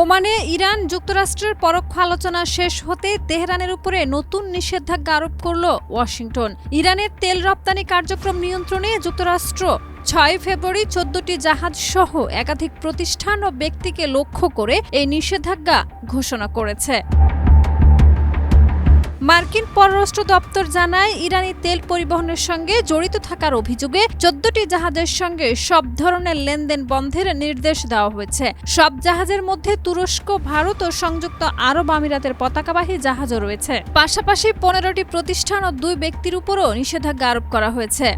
ওমানে ইরান যুক্তরাষ্ট্রের পরোক্ষ আলোচনা শেষ হতে তেহরানের উপরে নতুন নিষেধাজ্ঞা আরোপ করল ওয়াশিংটন। ইরানের তেল রপ্তানি কার্যক্রম নিয়ন্ত্রণে যুক্তরাষ্ট্র ৬ ফেব্রুয়ারি ১৪টি জাহাজ সহ একাধিক প্রতিষ্ঠান ও ব্যক্তিকে লক্ষ্য করে এই নিষেধাজ্ঞা ঘোষণা করেছে। মার্কিন পররাষ্ট্র দপ্তর জানায়, ইরানি তেল পরিবহনের সঙ্গে জড়িত থাকার অভিযোগে ১৪টি জাহাজের সঙ্গে সব ধরনের লেনদেন বন্ধের নির্দেশ দেওয়া হয়েছে। সব জাহাজের মধ্যে তুরস্ক, ভারত ও সংযুক্ত আরব আমিরাতের পতাকাবাহী জাহাজও রয়েছে। পাশাপাশি ১৫টি প্রতিষ্ঠান ও ২ ব্যক্তির উপরও নিষেধাজ্ঞা আরোপ করা হয়েছে।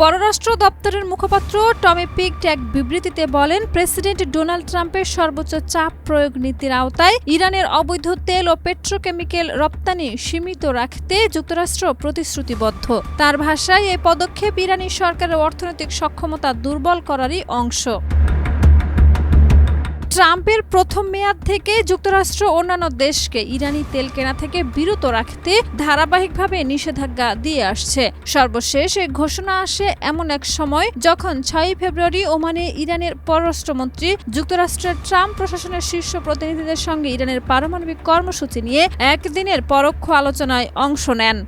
পররাষ্ট্র দপ্তরের মুখপাত্র টমি পিগট এক বিবৃতিতে বলেন, প্রেসিডেন্ট ডোনাল্ড ট্রাম্পের সর্বোচ্চ চাপ প্রয়োগ নীতির আওতায় ইরানের অবৈধ তেল ও পেট্রোকেমিক্যাল রপ্তানি সীমিত রাখতে যুক্তরাষ্ট্র প্রতিশ্রুতিবদ্ধ। তার ভাষায়, এই পদক্ষেপ ইরানি সরকারের অর্থনৈতিক সক্ষমতা দুর্বল করারই অংশ। ট্রাম্পের প্রথম মেয়াদ থেকে যুক্তরাষ্ট্র অন্যান্য দেশকে ইরানি তেল কেনা থেকে বিরত রাখতে ধারাবাহিকভাবে নিষেধাজ্ঞা দিয়ে আসছে। সর্বশেষ এই ঘোষণা আসে এমন এক সময় যখন ৬ ফেব্রুয়ারি ওমানে ইরানের পররাষ্ট্রমন্ত্রী যুক্তরাষ্ট্রের ট্রাম্প প্রশাসনের শীর্ষ প্রতিনিধিদের সঙ্গে ইরানের পারমাণবিক কর্মসূচি নিয়ে একদিনের পরোক্ষ আলোচনায় অংশ নেন।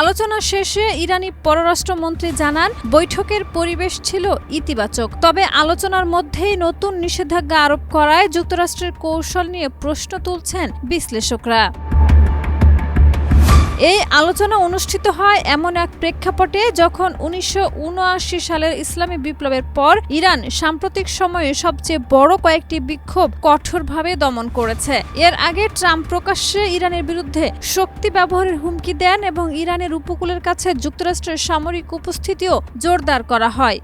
আলোচনা শেষে ইরানি পররাষ্ট্রমন্ত্রী জানান, বৈঠকের পরিবেশ ছিল ইতিবাচক। তবে আলোচনার মধ্যেই নতুন নিষেধাজ্ঞা আরোপ করায় যুক্তরাষ্ট্রের কৌশল নিয়ে প্রশ্ন তুলছেন বিশ্লেষকরা। এই আলোচনা অনুষ্ঠিত হয় এমন এক প্রেক্ষাপটে যখন ১৯৭৯ সালের ইসলামী বিপ্লবের পর ইরান সাম্প্রতিক সময়ে সবচেয়ে বড় কয়েকটি বিক্ষোভ কঠোরভাবে দমন করেছে। এর আগে ট্রাম্প প্রকাশ্যে ইরানের বিরুদ্ধে শক্তি ব্যবহারের হুমকি দেন এবং ইরানের উপকূলের কাছে যুক্তরাষ্ট্রের সামরিক উপস্থিতিও জোরদার করা হয়।